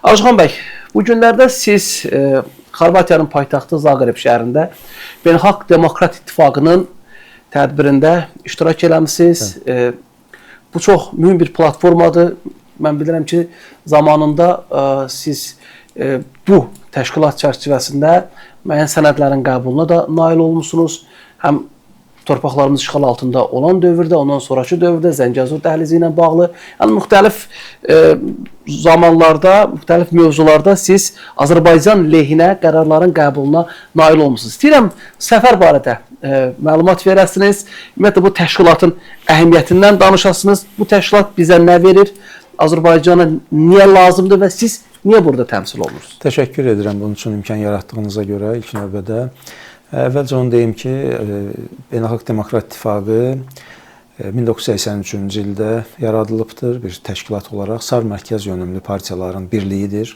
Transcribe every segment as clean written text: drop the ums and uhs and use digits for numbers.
Arzuxan bəy, bu günlərdə siz Xorvatiyanın paytaxtı Zaqreb şəhərində Beynəlxalq Demokrat İttifaqının tədbirində iştirak eləmisiniz. Bu çox mühüm bir platformadır. Mən bilirəm ki, zamanında siz bu təşkilat çərçivəsində müəyyən sənədlərin qəbuluna da nail olmuşsunuz. Həm torpaqlarımız işğal altında olan dövrdə, ondan sonraki dövrdə Zəngəzur dəhlizi ilə bağlı, yəni müxtəlif zamanlarda, müxtəlif mövzularda siz Azərbaycan lehinə qərarların qəbuluna nail olmuşsunuz. İstəyirəm səfər barədə məlumat verəsiniz, ümumiyyətlə bu təşkilatın əhəmiyyətindən danışasınız. Bu təşkilat bizə nə verir, Azərbaycana niyə lazımdır və siz niyə burada təmsil olunursunuz? Təşəkkür edirəm bunun üçün imkan yaratdığınıza görə ilk növbədə. Əvvəlcə onu deyim ki, Beynəlxalq Demokrat İttifaqı 1983-cü ildə yaradılıbdır. Bir təşkilat olaraq sağ mərkəz yönümlü partiyaların birliyidir.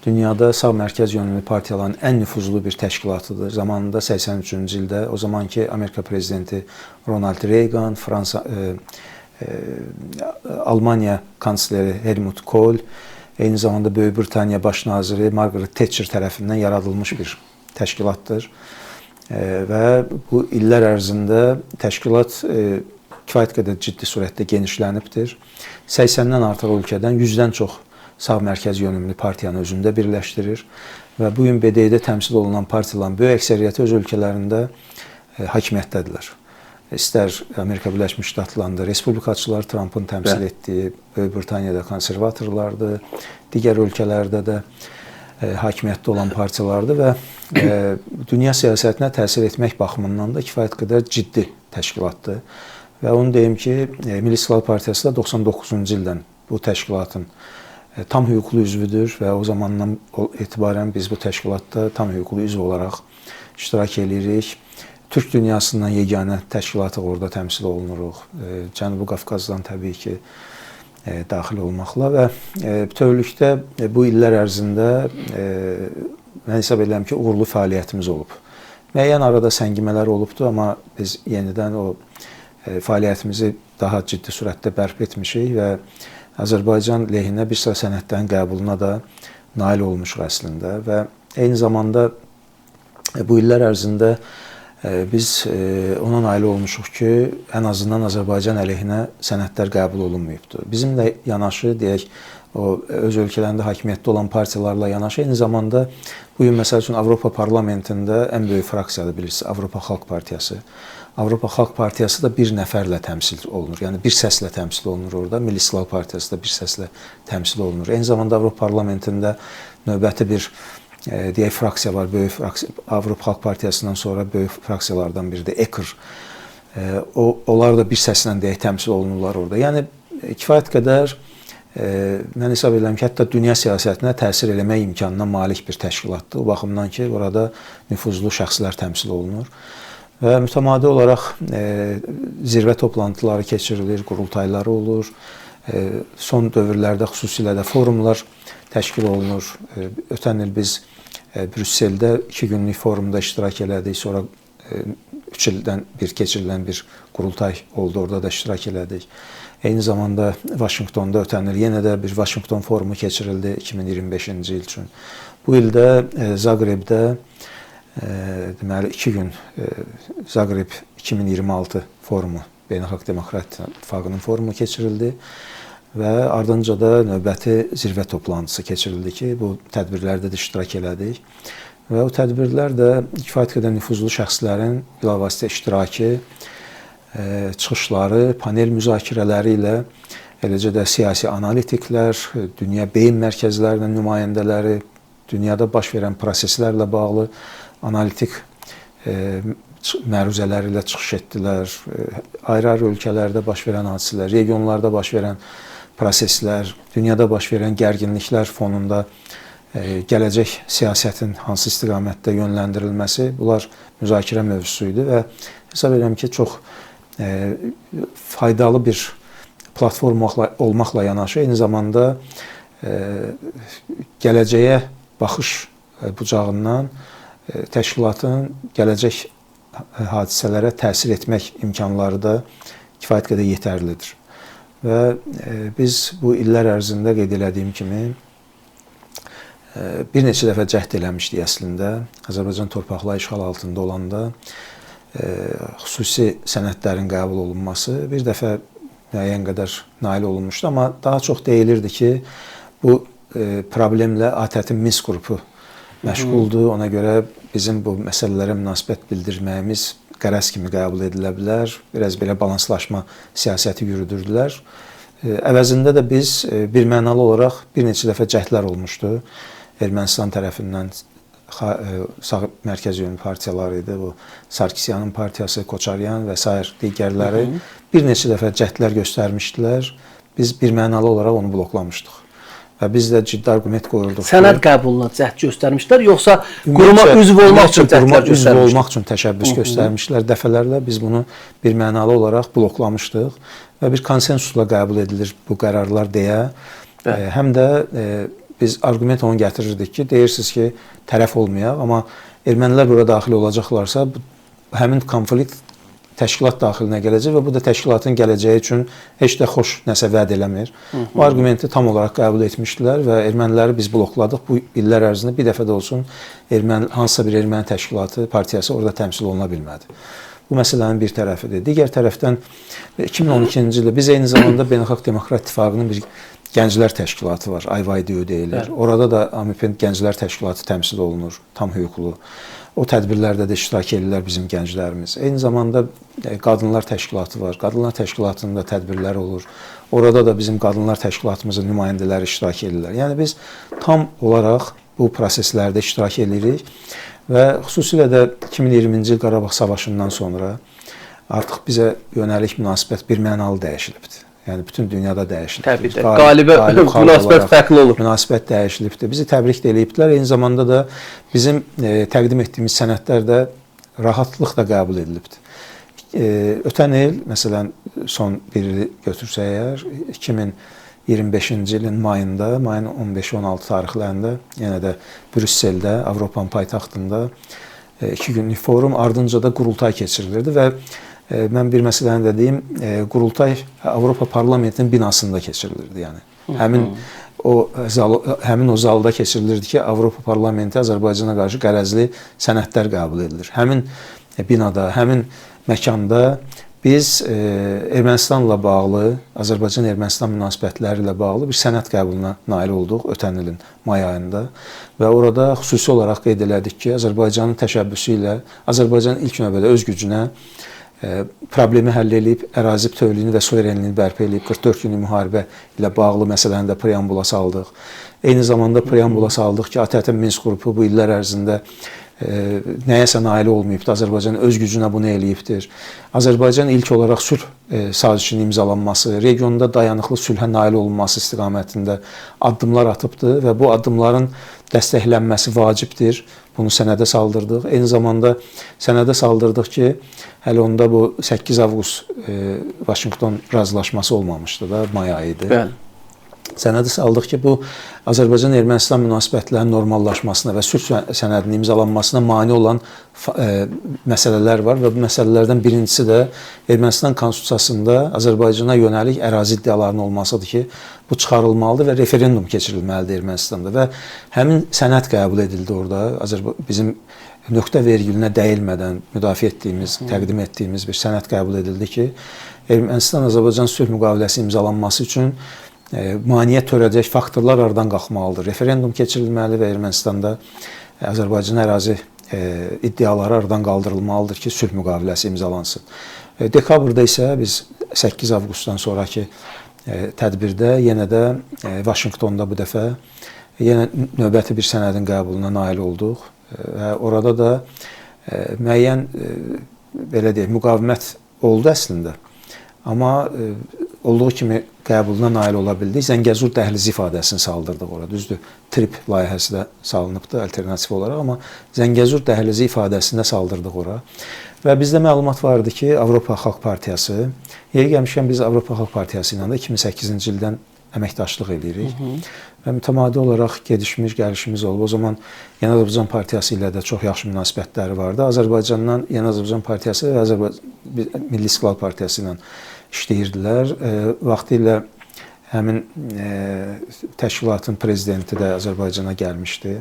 Dünyada sağ mərkəz yönümlü partiyaların ən nüfuzlu bir təşkilatıdır. Zamanında 83-cü ildə o zamanki Amerika prezidenti Ronald Reagan, Almanya kansleri Helmut Kohl, eyni zamanda Böyük Britaniya baş naziri Margaret Thatcher tərəfindən yaradılmış bir təşkilatdır. Və bu illər ərzində təşkilat kifayət qədər ciddi surətdə genişlənibdir. 80-dən artıq ölkədən 100-dən çox sağ mərkəz yönümlü partiyanı özündə birləşdirir və bu gün BDI-də təmsil olunan partiyaların böyük əksəriyyəti öz ölkələrində hakimiyyətdədirlər. İstər Amerika Birləşmiş Ştatlarında respublikaçılar Trumpın təmsil etdiyi, Böyük Britaniyada konservatorlardır, digər ölkələrdə də hakimiyyətdə olan partiyalardır və dünya siyasətinə təsir etmək baxımından da kifayət qədər ciddi təşkilatdır. Və onu deyim ki, Milli İstiqlal Partiyası da 99-cu ildən bu təşkilatın tam hüquqlu üzvüdür və o zamandan etibarən biz bu təşkilatda tam hüquqlu üzv olaraq iştirak edirik. Türk dünyasından yeganə təşkilatı orada təmsil olunuruq. Cənubi Qafqazdan təbii ki, daxil olmaqla və bütövlükdə bu illər ərzində mən hesab edirəm ki, uğurlu fəaliyyətimiz olub. Müəyyən arada səngimələr olubdur, amma biz yenidən o fəaliyyətimizi daha ciddi sürətdə bərpa etmişik və Azərbaycan lehinə bir sıra sənədlərin qəbuluna da nail olmuşuq əslində və eyni zamanda bu illər ərzində biz ona nail olmuşuq ki, ən azından Azərbaycan əleyhinə sənədlər qəbul olunmayıbdır. Bizimlə yanaşı, deyək, o öz ölkələrində hakimiyyətdə olan partiyalarla yanaşı, eyni zamanda bu gün məsəl üçün Avropa parlamentində ən böyük fraksiyadır, bilirsiniz, Avropa Xalq Partiyası. Avropa Xalq Partiyası da bir nəfərlə təmsil olunur, yəni bir səslə təmsil olunur orada. Milli İstiqlal Partiyası da bir səslə təmsil olunur. Eyni zamanda Avropa parlamentində növbəti bir deyək fraksiya var, böyük fraksiya, Avropa Xalq Partiyasından sonra böyük fraksiyalardan biri də EKR. Onlar da bir səslə deyək təmsil olunurlar orada. Yəni kifayət qədər mən hesab edirəm ki, hətta dünya siyasətinə təsir eləmək imkanına malik bir təşkilatdır. O baxımdan ki, orada nüfuzlu şəxslər təmsil olunur və mütəmadi olaraq zirvə toplantıları keçirilir, qurultayları olur. Son dövrlərdə xüsusilə də forumlar təşkil olunur. Ötən il biz Brüsseldə 2 günlük forumda iştirak elədik. Sonra 3 ildən bir keçirilən bir qurultay oldu. Orada da iştirak elədik. Eyni zamanda Vaşinqtonda ötən il yenə də bir Vaşinqton forumu keçirildi 2025-ci il üçün. Bu ildə Zaqrebdə deməli 2 gün Zaqreb 2026 forumu, Beynəlxalq Demokrat İttifaqının forumu keçirildi. Və ardınca da növbəti zirvə toplantısı keçirildi ki, bu tədbirlərdə də iştirak elədik. Və o tədbirlər də kifayət qədər nüfuzlu şəxslərin bilavasitə iştirakı, çıxışları, panel müzakirələri ilə, eləcə də siyasi analitiklər, dünya beyin mərkəzlərinin nümayəndələri, dünyada baş verən proseslərlə bağlı analitik məruzələri ilə çıxış etdilər. Ayrı-ayrı ölkələrdə baş verən hadisələr, regionlarda baş verən proseslər, dünyada baş verən gərginliklər fonunda gələcək siyasətin hansı istiqamətdə yönləndirilməsi, bunlar müzakirə mövzusu idi və hesab edirəm ki, çox faydalı bir platform olmaqla yanaşı, eyni zamanda gələcəyə baxış bucağından təşkilatın gələcək hadisələrə təsir etmək imkanları da kifayət qədər yetərlidir. Və biz bu illər ərzində qeyd elədiyim kimi bir neçə dəfə cəhd eləmişdik əslində. Azərbaycan torpaqları işğal altında olanda xüsusi sənədlərin qəbul olunması bir dəfə müəyyən qədər nail olunmuşdu, amma daha çox deyilirdi ki, bu problemlə ATƏT-in Minsk qrupu məşğuldur. Ona görə bizim bu məsələlərə münasibət bildirməyimiz qərəz kimi qəbul edilə bilər. Biraz belə balanslaşma siyasəti yürüdürdülər. Əvəzində də biz birmənalı olaraq bir neçə dəfə cəhdlər olmuşdu. Ermənistan tərəfindən sağ mərkəz yönlü partiyalar idi. Bu Sarkisyanın partiyası, Koçaryan və sair digərləri bir neçə dəfə cəhdlər göstərmişdilər. Biz birmənalı olaraq onu bloklamışdıq. Və biz də ciddi argument qoyurduq. Sənəd qəbuluna cəhd göstərmişlər, yoxsa quruma üzv olmaq üçün cəhdlər göstərmişlər? Üzv olmaq üçün təşəbbüs göstərmişlər. Dəfələrlə biz bunu birmənalı olaraq bloklamışdıq və bir konsensusla qəbul edilir bu qərarlar deyə. Həm də biz argument onu gətirirdik ki, deyirsiniz ki, tərəf olmayaq, amma ermənilər bura daxil olacaqlarsa, həmin konflikt təşkilat daxilinə gələcək və bu da təşkilatın gələcəyi üçün heç də xoş nəsə vəd eləmir. Bu argumenti tam olaraq qəbul etmişdilər və erməniləri biz blokladıq. Bu illər ərzində bir dəfə də olsun hansısa bir erməni təşkilatı, partiyası orada təmsil oluna bilmədi. Bu məsələnin bir tərəfidir. Digər tərəfdən 2012-ci ildə biz eyni zamanda Beynəlxalq Demokrat İttifaqının bir gənclər təşkilatı var, IYDU deyilir. Orada da AMP Gənclər Təşkilatı təmsil olunur, tam hüquqlu. O tədbirlərdə də iştirak edirlər bizim gənclərimiz. Eyni zamanda Qadınlar Təşkilatı var. Qadınlar Təşkilatında tədbirlər olur. Orada da bizim Qadınlar Təşkilatımızın nümayəndələri iştirak edirlər. Yəni biz tam olaraq bu proseslərdə iştirak edirik və xüsusilə də 2020-ci il Qarabağ savaşından sonra artıq bizə yönəlik münasibət birmənalı dəyişilibdir. Yəni bütün dünyada dəyişilib. Təbii, qalibə münasibət fərqli olur. Münasibət dəyişilibdir. Bizi təbrik də eləyibdilər. Eyni zamanda da bizim təqdim etdiyimiz sənədlər də rahatlıq da qəbul edilibdir. Ötən il, məsələn, son bir ili götürsək əgər, 2025-ci ilin mayında, mayın 15-16 tarixlərində yenə də Brüsseldə, Avropanın paytaxtında 2 günlük forum, ardınca da qurultay keçirilirdi və mən bir məsələni də deyim, qurultay Avropa Parlamentinin binasında keçirilirdi. Yəni həmin o zalda keçirilirdi ki, Avropa Parlamenti Azərbaycana qarşı qərəzli sənədlər qəbul edilir. Həmin binada, həmin məkanda biz Ermənistanla bağlı, Azərbaycan-Ermənistan münasibətləri ilə bağlı bir sənəd qəbuluna nail olduq ötən ilin may ayında və orada xüsusi olaraq qeyd elədik ki, Azərbaycanın təşəbbüsü ilə Azərbaycan ilk növbədə öz gücünə problemi həll edib, ərazi bütövlüyünü və suverenliyini bərpa edib, 44 günlük müharibə ilə bağlı məsələni də preambula saldıq. Eyni zamanda preambula saldıq ki, ATƏT-in Minsk qrupu bu illər ərzində nəyəsə nail olmayıbdır, Azərbaycan öz gücünə bunu eləyibdir. Azərbaycan ilk olaraq sülh sazişinin imzalanması, regionda dayanıqlı sülhə nail olunması istiqamətində addımlar atıbdır və bu addımların dəstəklənməsi vacibdir. Bunu sənədə saldırdıq. Eyni zamanda sənədə saldırdıq ki, hələ onda bu 8 avqust Vaşinqton razılaşması olmamışdı da, may ayı idi. Bəli. Sənədi saldıq ki, bu Azərbaycan-Ermənistan münasibətlərinin normallaşmasına və sülh sənədinin imzalanmasına mane olan məsələlər var və bu məsələlərdən birincisi də Ermənistan konstitusiyasında Azərbaycana yönəlik ərazi iddialarının olmasıdır ki, bu çıxarılmalıdır və referendum keçirilməlidir Ermənistanda və həmin sənəd qəbul edildi orada. Bizim nöqtə vergülünə dəyilmədən müdafiə etdiyimiz, təqdim etdiyimiz bir sənəd qəbul edildi ki, Ermənistan-Azərbaycan sülh müqaviləsi imzalanması üçün maneə törədəcək faktorlar aradan qalxmalıdır. Referendum keçirilməli və Ermənistanda Azərbaycan ərazi iddiaları aradan qaldırılmalıdır ki, sülh müqaviləsi imzalansın. Dekabrda isə biz 8 avqustdan sonraki tədbirdə yenə də Vaşinqtonda bu dəfə yenə növbəti bir sənədin qəbuluna nail olduq və orada da müəyyən belə deyək, müqavimət oldu əslində. Amma olduğu kimi qəbuluna nail ola bildik. Zəngəzur dəhlizi ifadəsini saldırdıq orada. Düzdür, TRIP layihəsi də salınıbdır alternativ olaraq, amma Zəngəzur dəhlizi ifadəsini də saldırdıq ora. Və bizdə məlumat vardı ki, Avropa Xalq Partiyası, yeri gəlmişkən biz Avropa Xalq Partiyası ilə də 2008-ci ildən əməkdaşlıq edirik. Və mütəmadi olaraq gedişmiş, gəlişimiz olub. O zaman Yeni Azərbaycan Partiyası ilə də çox yaxşı münasibətləri vardı. Azərbaycandan Yeni Azərbaycan Partiyası və Milli İstiqlal Partiyası ilə işləyirdilər. Vaxtilə həmin təşkilatın prezidenti də Azərbaycana gəlmişdi.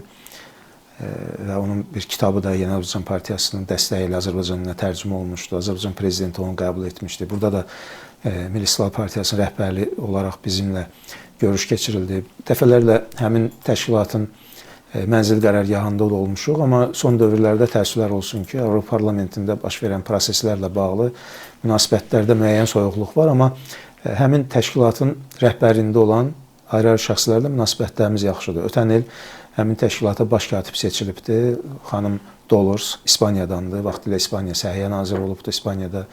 Və onun bir kitabı da Yeni Azərbaycan Partiyasının dəstəyi ilə Azərbaycan dilinə tərcümə olunmuşdu. Azərbaycan prezidenti onu qəbul etmişdi. Burada da Milli İstiqlal Partiyasının rəhbərliyi olaraq bizimlə görüş keçirildi. Dəfələrlə həmin təşkilatın mənzil qərargahında da olmuşuq, amma son dövrlərdə təəssüflər olsun ki, Avropa Parlamentində baş verən proseslərlə bağlı münasibətlərdə müəyyən soyuqluq var, amma həmin təşkilatın rəhbərliyində olan ayrı-ayrı şəxslərlə münasibətlərimiz yaxşıdır. Ötən il həmin təşkilata baş katib seçilibdi. Xanım Dolors İspaniyadandır. Vaxtilə İspaniya Səhiyyə naziri olubdu. İspaniyada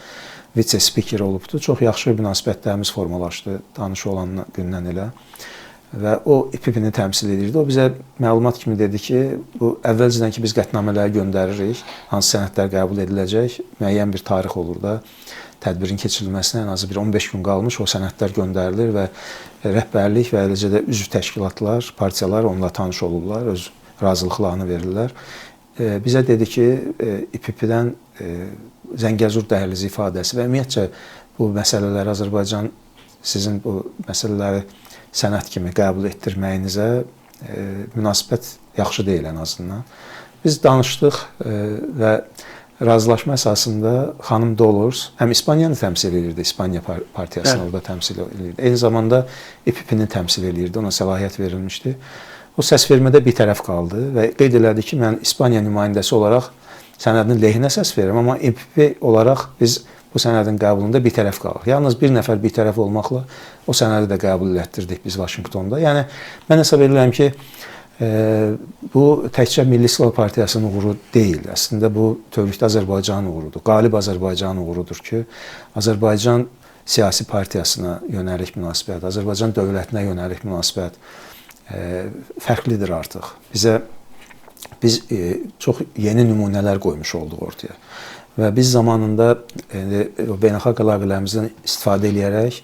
vitse-spiker olubdu. Çox yaxşı münasibətlərimiz formalaşdı tanış olan gündən elə. Və o İPP-ni təmsil edirdi. O bizə məlumat kimi dedi ki, bu əvvəlcədən ki biz qətnamələri göndəririk, hansı sənədlər qəbul ediləcək, müəyyən bir tarix olur da. Tədbirin keçirilməsinə ən azı bir 15 gün qalmış o sənədlər göndərilir və rəhbərlik və eləcə də üzv təşkilatlar, partiyalar onunla tanış olurlar, öz razılıqlarını verirlər. Bizə dedi ki, İPP-dən Zəngəzur dəhlizi ifadəsi və ümumiyyətcə bu məsələləri Azərbaycan sizin bu məsələləri sənəd kimi qəbul etdirməyinizə münasibət yaxşı deyil ən azından. Biz danışdıq və razılaşma əsasında xanım Dolors həm İspaniyanı təmsil edirdi, İspaniya partiyasını orada təmsil edirdi. Eyni zamanda İPP-ni təmsil edirdi, ona səlahiyyət verilmişdi. O səsvermədə bir tərəf qaldı və qeyd elədi ki, mən İspaniya nümayəndəsi olaraq sənədin lehinə səs verirəm, amma İPP olaraq biz bu sənədin qəbulunda bir tərəf qalır. Yalnız bir nəfər bir tərəf olmaqla o sənədi də qəbul etdirdik biz Vaşinqtonda. Yəni, mən hesab edirəm ki, bu təkcə Milli İstiqlal Partiyasının uğuru deyil. Əslində bu bütövlükdə Azərbaycanın uğurudur. Qalib Azərbaycanın uğurudur ki, Azərbaycan siyasi partiyasına yönəlik münasibət, Azərbaycan dövlətinə yönəlik münasibət fərqlidir artıq. Biz çox yeni nümunələr qoymuş olduq ortaya. Və biz zamanında beynəlxalq əlaqələrimizdən istifadə edərək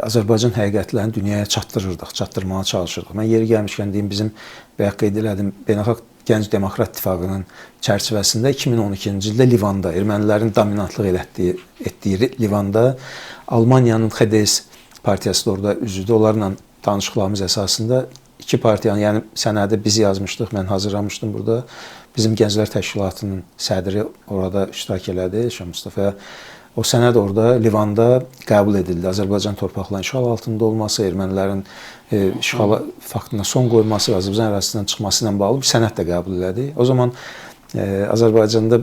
Azərbaycan həqiqətlərini dünyaya çatdırırdıq, çatdırmağa çalışırdıq. Mən yeri gəlmişkən deyim, bizim bayaq qeyd elədim, Beynəlxalq Gənc Demokrat İttifaqının çərçivəsində 2012-ci ildə Livanda, ermənilərin dominantlıq etdiyi Livanda Almaniyanın XDS partiyası da orada üzvdür. Onlarla tanışıqlarımız əsasında iki partiyanın, yəni sənədi biz yazmışdıq, mən hazırlamışdım burada. Bizim Gənclər Təşkilatının sədri orada iştirak elədi, Şah Mustafa. O sənəd orada Livanda qəbul edildi. Azərbaycan torpaqlarının işğal altında olması, ermənilərin işğala faktına son qoyması, Azərbaycan ərazisindən çıxması ilə bağlı bir sənəd də qəbul elədi. O zaman Azərbaycanda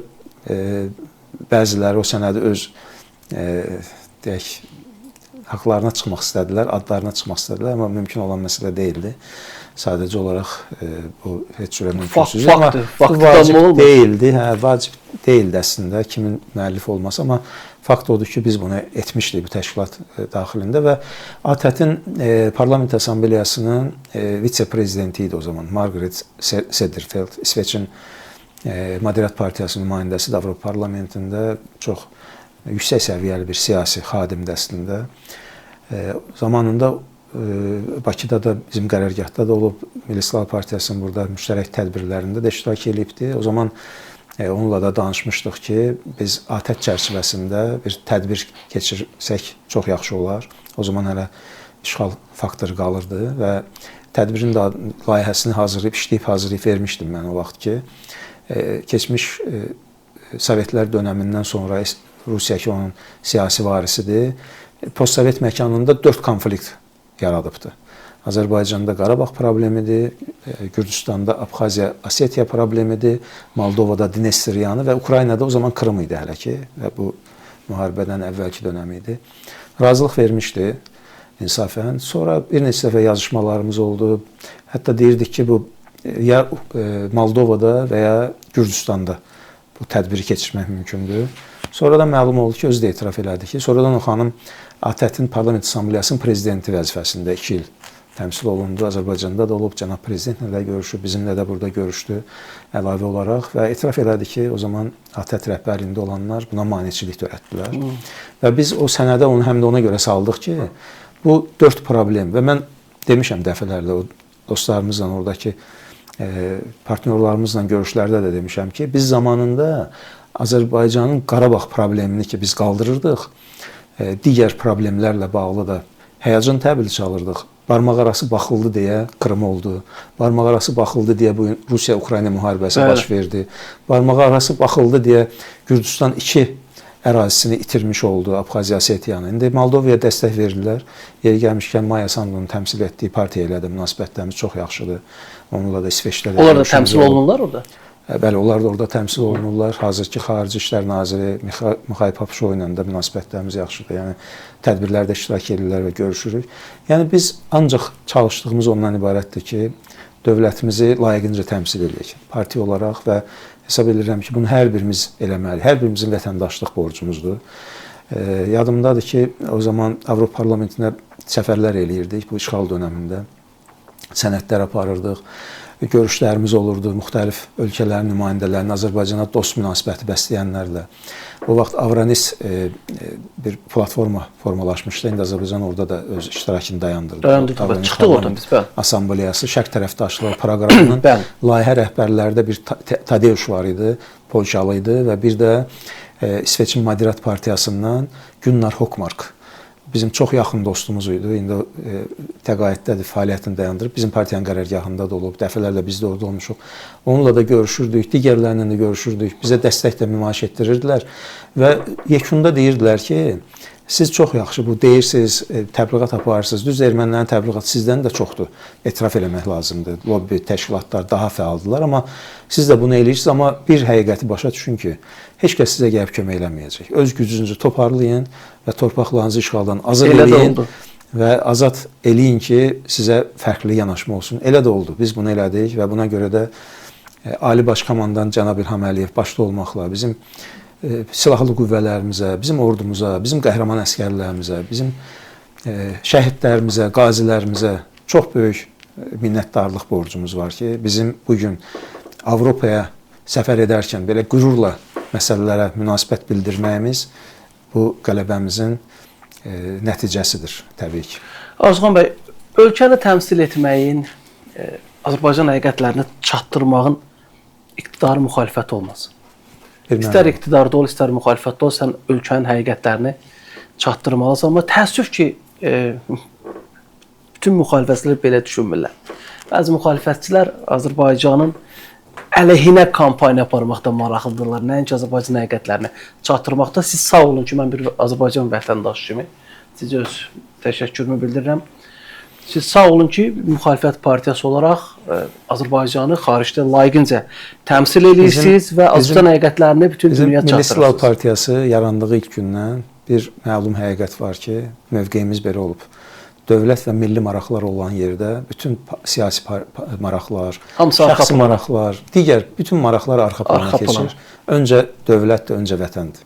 bəziləri o sənədi öz deyək, haqlarına çıxmaq istədilər, adlarına çıxmaq istədilər, amma mümkün olan məsələ deyildi. Sadəcə olaraq bu heç cürə mümkünsüz. Amma vacib deyildi, vacib deyildi əslində kimin müəllif olması, amma fakt odur ki, biz bunu etmişdik bu təşkilat daxilində və ATƏT-in Parlament Assambleyasının vitse-prezidenti idi o zaman, Margaret Sederfeld, İsveçin Moderat Partiyasının nümayəndəsidir Avropa Parlamentində, çox yüksək səviyyəli bir siyasi xadimdir əslində. Zamanında Bakıda da bizim qərargahda da olub, Milli İstiqlal Partiyasının burada müştərək tədbirlərində də iştirak edibdi. O zaman onunla da danışmışdıq ki, biz ATƏT çərçivəsində bir tədbir keçirsək çox yaxşı olar. O zaman hələ işğal faktoru qalırdı və tədbirin də layihəsini işləyib hazırlayıb vermişdim mən o vaxt ki, keçmiş Sovetlər dönəmindən sonra Rusiya ki, onun siyasi varisidir, postsovet məkanında 4 konflikt yaradıbdır. Azərbaycanda Qarabağ problemidir, Gürcüstanda Abxaziya, Osetiya problemidir, Moldovada Dnestriyanı və Ukraynada o zaman Krım idi hələ ki və bu müharibədən əvvəlki dönəmi idi. Razılıq vermişdi insafən. Sonra bir neçə dəfə yazışmalarımız oldu. Hətta deyirdik ki, bu ya Moldovada və ya Gürcüstanda bu tədbiri keçirmək mümkündür. Sonradan məlum oldu ki, özü də etiraf elədi ki, sonradan o xanım ATƏT-in Parlament Assambleyasının prezidenti vəzifəsində 2 il təmsil olundu. Azərbaycanda da olub, cənab prezidentlə də görüşdü, bizimlə də burada görüşdü əlavə olaraq və etiraf elədi ki, o zaman ATƏT rəhbərliyində olanlar buna maneçilik törətdilər. Və biz o sənədə onu həm də ona görə saldıq ki, bu 4 problem və mən demişəm dəfələrlə o dostlarımızla, oradakı partnyorlarımızla görüşlərdə də demişəm ki, biz zamanında Azərbaycanın Qarabağ problemini ki biz qaldırırdıq, digər problemlərlə bağlı da həyəcan təbili çalırdıq. Barmaqarası baxıldı deyə Krım oldu. Barmaqarası baxıldı deyə bu Rusiya-Ukrayna müharibəsi baş verdi. Barmaqarası baxıldı deyə Gürcüstan 2 ərazisini itirmiş oldu, Abxaziya, Osetiyanı. İndi Moldovaya dəstək verirlər. Yeri gəlmişkən Maya Sandonun təmsil etdiyi partiya ilə də münasibətlərimiz çox yaxşıdır. Onunla da İsveçdə də. Onlar da təmsil olunurlar orada? Bəli, onlar da orada təmsil olunurlar. Hazırki Xarici İşlər Naziri Mikhail Papuşov ilə də münasibətlərimiz yaxşıdır. Yəni tədbirlərdə iştirak edirlər və görüşürük. Yəni biz ancaq çalışdığımız ondan ibarətdir ki, dövlətimizi layiqincə təmsil edək. Partiya olaraq və hesab edirəm ki, bunu hər birimiz eləməli. Hər birimizin vətəndaşlıq borcumuzdur. Yadımdadır ki, o zaman Avropa Parlamentinə səfərlər eləyirdik bu işğal dönəmində. Sənədlər aparırdıq. Görüşlərimiz olurdu, müxtəlif ölkələrin nümayəndələrinin Azərbaycana dost münasibəti bəsləyənlərlə. O vaxt Avranis bir platforma formalaşmışdı. İndi Azərbaycan orada da öz iştirakını dayandırdı. Çıxdıq oradan biz. Assambleyası, Şərq tərəfdaşlığı proqramının layihə rəhbərlərdə bir Tadeusz var idi, Polşalı idi və bir də İsveçin Moderat Partiyasından Gunnar Hökmark. Bizim çox yaxın dostumuz idi. İndi təqaüddədir, fəaliyyətini dayandırıb. Bizim partiyanın qərargahında da olub, dəfələrlə biz də orada olmuşuq. Onunla da görüşürdük, digərlərlə də görüşürdük. Bizə dəstək də nümayiş etdirirdilər və yekunda deyirdilər ki, siz çox yaxşı bu deyirsiniz, təbliğat aparırsınız. Düz ermənilərin təbliğatı sizdən də çoxdur. Etiraf eləmək lazımdır. Lobbi təşkilatlar daha fəaldılar, amma siz də bunu eləyirsiniz. Amma bir həqiqəti başa düşün ki, heç kəs sizə gəlib kömək eləməyəcək. Öz gücünüzü toparlayın və torpaqlarınızı işğaldan azad eləyin və azad eləyin ki, sizə fərqli yanaşma olsun. Elə də oldu. Biz bunu elədik və buna görə də Ali Baş Komandan cənab İlham Əliyev başda olmaqla bizim silahlı qüvvələrimizə, bizim ordumuza, bizim qəhrəman əsgərlərimizə, bizim şəhidlərimizə, qazilərimizə çox böyük minnətdarlıq borcumuz var ki, bizim bugün Avropaya səfər edərkən belə qürurla məsələlərə münasibət bildirməyimiz bu qələbəmizin nəticəsidir təbii ki. Arzuxan bəy, ölkəni təmsil etməyin, Azərbaycan həqiqətlərini çatdırmağın iqtidarı müxalifəti olmaz. İstər iqtidarda ol, istər müxalifətdə ol, sən ölkənin həqiqətlərini çatdırmalısan. Amma təəssüf ki, bütün müxalifətçilər belə düşünmürlər. Bəzi müxalifətçilər Azərbaycanın əleyhinə kampaniya aparmaqda maraqlıdırlar. Nəinki Azərbaycan həqiqətlərini çatdırmaqda. Siz sağ olun ki, mən bir Azərbaycan vətəndaşı kimi sizə öz təşəkkürümü bildirirəm. Siz sağ olun ki, müxalifət partiyası olaraq Azərbaycanı xaricdə layiqincə təmsil edirsiniz və Azərbaycan həqiqətlərini bütün dünyaya çatdırırsınız. Milli İstiqlal Partiyası yarandığı ilk gündən bir məlum həqiqət var ki, mövqeyimiz belə olub. Dövlət və milli maraqlar olan yerdə bütün siyasi maraqlar, şəxsi maraqlar, digər bütün maraqlar arxa plana keçir. Öncə dövlətdir, öncə vətəndir.